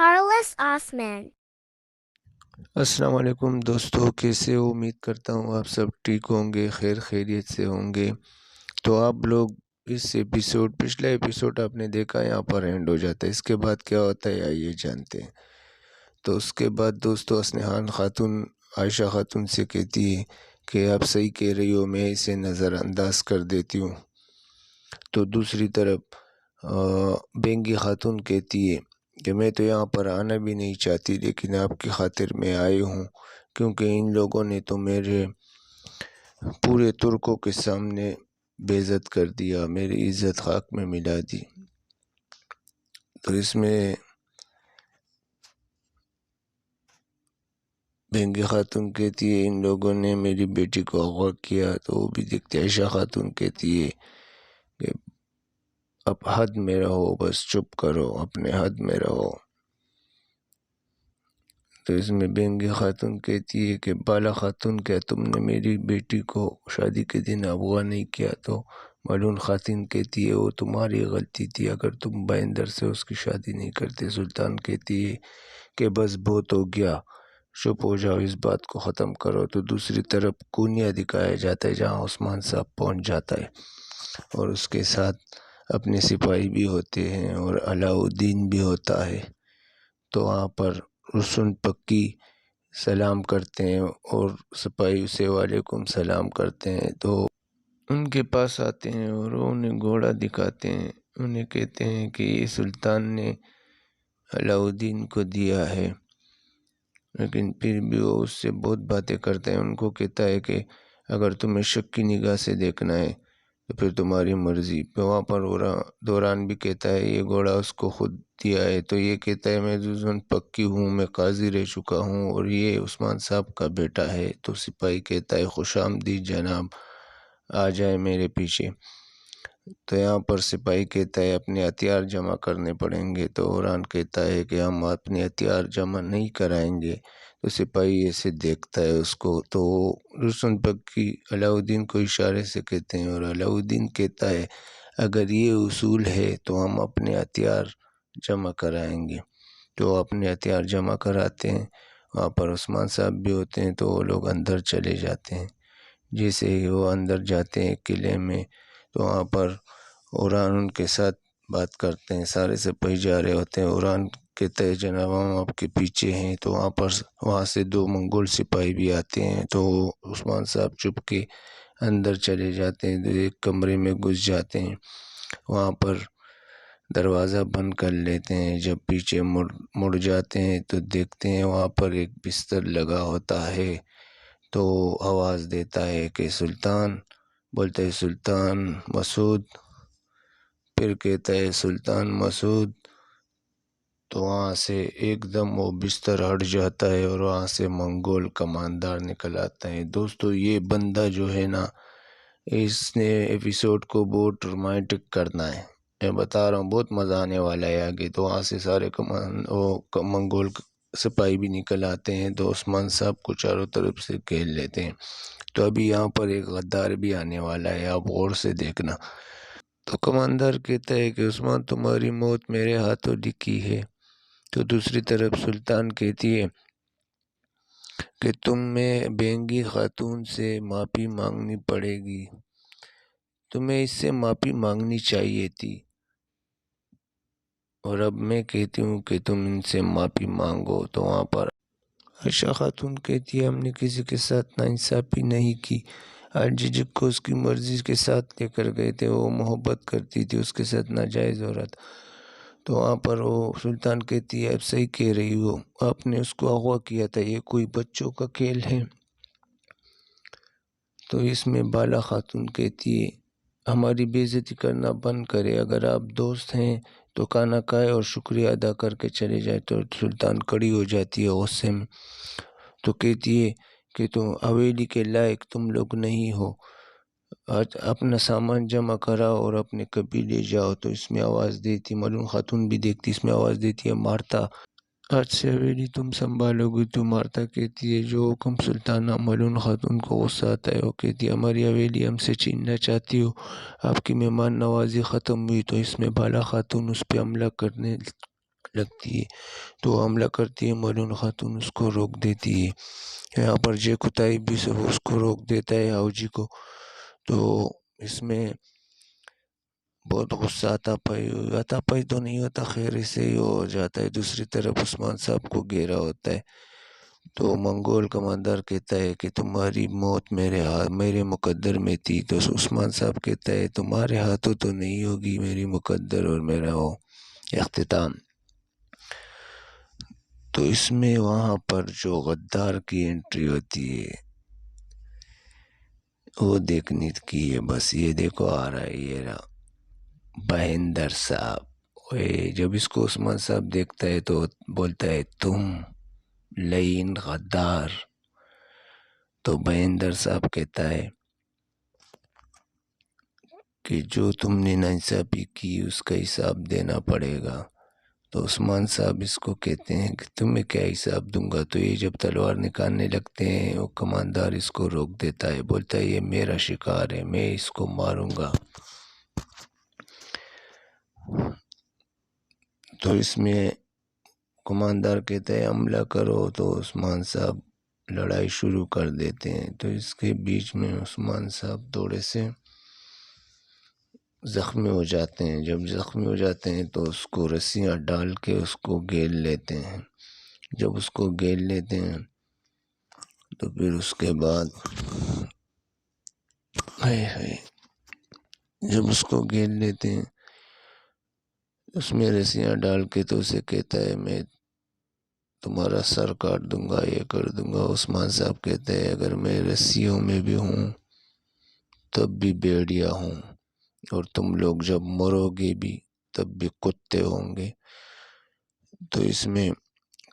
Carlos Osman. السلام علیکم دوستو، کیسے ہو؟ امید کرتا ہوں آپ سب ٹھیک ہوں گے، خیر خیریت سے ہوں گے۔ تو آپ لوگ پچھلا ایپیسوڈ آپ نے دیکھا، یہاں پر اینڈ ہو جاتا ہے۔ اس کے بعد کیا ہوتا ہے آئیے جانتے ہیں۔ تو اس کے بعد دوستو اسنیحان خاتون عائشہ خاتون سے کہتی ہے کہ آپ صحیح کہہ رہی ہو، میں اسے نظر انداز کر دیتی ہوں۔ تو دوسری طرف بینگی خاتون کہتی ہے کہ میں تو یہاں پر آنا بھی نہیں چاہتی، لیکن آپ کی خاطر میں آئی ہوں، کیونکہ ان لوگوں نے تو میرے پورے ترکوں کے سامنے بے عزت کر دیا، میری عزت خاک میں ملا دی۔ تو اس میں بینگی خاتون کہتی ہے ان لوگوں نے میری بیٹی کو اغوا کیا، تو وہ بھی دیکھتے۔ عائشہ خاتون کہتی ہے کہ اب حد میں رہو، بس چپ کرو، اپنے حد میں رہو۔ تو اس میں بینگی خاتون کہتی ہے کہ بالا خاتون، کیا تم نے میری بیٹی کو شادی کے دن اغوا نہیں کیا؟ تو ملون خاتون کہتی ہے وہ تمہاری غلطی تھی، اگر تم بائندر سے اس کی شادی نہیں کرتے۔ سلطان کہتی ہے کہ بس بہت ہو گیا، چپ ہو جاؤ، اس بات کو ختم کرو۔ تو دوسری طرف کونیا دکھایا جاتا ہے جہاں عثمان صاحب پہنچ جاتا ہے، اور اس کے ساتھ اپنے سپاہی بھی ہوتے ہیں اور علاؤالدین بھی ہوتا ہے۔ تو وہاں پر رسن پکی سلام کرتے ہیں اور سپاہی اسے وعلیکم سلام کرتے ہیں۔ تو ان کے پاس آتے ہیں اور انہیں گھوڑا دکھاتے ہیں، انہیں کہتے ہیں کہ یہ سلطان نے علاؤالدین کو دیا ہے، لیکن پھر بھی وہ اس سے بہت باتیں کرتے ہیں۔ ان کو کہتا ہے کہ اگر تمہیں شک کی نگاہ سے دیکھنا ہے تو پھر تمہاری مرضی۔ پھر وہاں پر دوران بھی کہتا ہے یہ گھوڑا اس کو خود دیا ہے، تو یہ کہتا ہے میں رسن پکی ہوں، میں قاضی رہ چکا ہوں اور یہ عثمان صاحب کا بیٹا ہے۔ تو سپاہی کہتا ہے خوش آمدید جناب، آ جائے میرے پیچھے۔ تو یہاں پر سپاہی کہتا ہے اپنے ہتھیار جمع کرنے پڑیں گے، تو اوران کہتا ہے کہ ہم اپنے ہتھیار جمع نہیں کرائیں گے۔ تو سپاہی ایسے دیکھتا ہے اس کو، تو رسن پکی علاؤالدین کو اشارے سے کہتے ہیں، اور علاؤالدین کہتا ہے اگر یہ اصول ہے تو ہم اپنے ہتھیار جمع کرائیں گے۔ تو اپنے ہتھیار جمع کراتے ہیں، وہاں پر عثمان صاحب بھی ہوتے ہیں، تو وہ لوگ اندر چلے جاتے ہیں۔ جیسے ہی وہ اندر جاتے ہیں قلعے میں، تو وہاں پر اوران ان کے ساتھ بات کرتے ہیں، سارے سپاہی جا رہے ہوتے ہیں۔ اوران کہتا ہے جناب ہم آپ کے پیچھے ہیں۔ تو وہاں سے 2 منگول سپاہی بھی آتے ہیں، تو عثمان صاحب چپ کے اندر چلے جاتے ہیں، ایک کمرے میں گھس جاتے ہیں، وہاں پر دروازہ بند کر لیتے ہیں۔ جب پیچھے مڑ جاتے ہیں تو دیکھتے ہیں وہاں پر ایک بستر لگا ہوتا ہے، تو آواز دیتا ہے کہ سلطان، بولتا ہے سلطان مسعود، پھر کہتا ہے سلطان مسعود، تو وہاں سے ایک دم وہ بستر ہٹ جاتا ہے اور وہاں سے منگول کماندار نکل آتا ہے۔ دوستو یہ بندہ جو ہے نا، اس نے ایپیسوڈ کو بہت رومانٹک کرنا ہے، میں بتا رہا ہوں، بہت مزہ آنے والا ہے آگے۔ تو وہاں سے سارے منگول سپاہی بھی نکل آتے ہیں، تو عثمان صاحب کو چاروں طرف سے گھیر لیتے ہیں۔ تو ابھی یہاں پر ایک غدار بھی آنے والا ہے، آپ غور سے دیکھنا۔ تو کماندار کہتا ہے کہ عثمان تمہاری موت میرے ہاتھوں لکھی ہے۔ تو دوسری طرف سلطان کہتی ہے کہ تمہیں بینگی خاتون سے معافی مانگنی پڑے گی، تمہیں اس سے معافی مانگنی چاہیے تھی، اور اب میں کہتی ہوں کہ تم ان سے معافی مانگو۔ تو وہاں پر عائشہ خاتون کہتی ہے ہم نے کسی کے ساتھ ناانصافی نہیں کی، آج جگ کو اس کی مرضی کے ساتھ لے کر گئے تھے، وہ محبت کرتی تھی، اس کے ساتھ ناجائز ہو رہا تھا۔ تو وہاں پر وہ سلطان کہتی ہے اب صحیح کہہ رہی ہو، آپ نے اس کو اغوا کیا تھا، یہ کوئی بچوں کا کھیل ہے۔ تو اس میں بالا خاتون کہتی ہے ہماری بے عزتی کرنا بند کرے، اگر آپ دوست ہیں تو کھانا کھائے اور شکریہ ادا کر کے چلے جائے۔ تو سلطان کڑی ہو جاتی ہے غصے میں، تو کہتی ہے کہ تم حویلی کے لائق تم لوگ نہیں ہو، آج اپنا سامان جمع کراؤ اور اپنے قبیلے جاؤ۔ تو اس میں آواز دیتی، ملون خاتون بھی دیکھتی، اس میں آواز دیتی ہے مارتا، آج سے حویلی تم سنبھالو گی۔ تو مارتا کہتی ہے جو حکم سلطانہ۔ ملون خاتون کو غصہ آتا ہے، وہ کہتی ہے ہماری حویلی ہم سے چھیننا چاہتی ہو، آپ کی مہمان نوازی ختم ہوئی۔ تو اس میں بالا خاتون اس پہ حملہ کرنے لگتی ہے تو حملہ کرتی ہے، ملون خاتون اس کو روک دیتی ہے۔ یہاں پر جے کتائی بھی سب اس کو روک دیتا ہے آؤ جی کو۔ تو اس میں بہت غصہ آتا پائی تو نہیں ہوتا، خیر اسے ہی ہو جاتا ہے۔ دوسری طرف عثمان صاحب کو گھیرا ہوتا ہے تو منگول کماندار کہتا ہے کہ تمہاری موت میرے مقدر میں تھی، تو عثمان صاحب کہتا ہے تمہارے ہاتھوں تو نہیں ہوگی میری مقدر اور میرا وہ اختتام۔ تو اس میں وہاں پر جو غدار کی انٹری ہوتی ہے وہ دیکھنے کی ہے۔ بس یہ دیکھو آ رہا ہے، یہ رہا بہندر صاحب۔ جب اس کو عثمان صاحب دیکھتا ہے تو بولتا ہے تم لعین غدار۔ تو بہندر صاحب کہتا ہے کہ جو تم نے ناانصافی کی اس کا حساب دینا پڑے گا۔ تو عثمان صاحب اس کو کہتے ہیں کہ تمہیں کیا حساب دوں گا۔ تو یہ جب تلوار نکالنے لگتے ہیں وہ کماندار اس کو روک دیتا ہے، بولتا ہے یہ میرا شکار ہے، میں اس کو ماروں گا۔ تو اس میں کماندار کہتا ہے حملہ کرو، تو عثمان صاحب لڑائی شروع کر دیتے ہیں۔ تو اس کے بیچ میں عثمان صاحب تھوڑے سے زخمی ہو جاتے ہیں۔ جب زخمی ہو جاتے ہیں تو اس کو رسیاں ڈال کے اس کو گھیر لیتے ہیں۔ جب اس کو گھیر لیتے ہیں تو پھر اس کے بعد جب اس کو گھیر لیتے ہیں اس میں رسیاں ڈال کے تو اسے کہتا ہے میں تمہارا سر کاٹ دوں گا، یہ کر دوں گا۔ عثمان صاحب کہتے ہیں اگر میں رسیوں میں بھی ہوں تب بھی بھیڑیا ہوں، اور تم لوگ جب مرو گے بھی تب بھی کتے ہوں گے۔ تو اس میں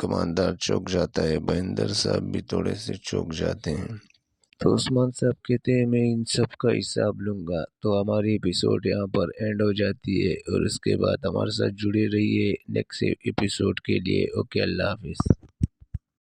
کماندار چوک جاتا ہے، بہندر صاحب بھی تھوڑے سے چوک جاتے ہیں۔ تو عثمان صاحب کہتے ہیں میں ان سب کا حساب لوں گا۔ تو ہماری ایپیسوڈ یہاں پر اینڈ ہو جاتی ہے، اور اس کے بعد ہمارے ساتھ جڑے رہیے نیکسٹ ایپیسوڈ کے لیے۔ اوکے، اللہ حافظ۔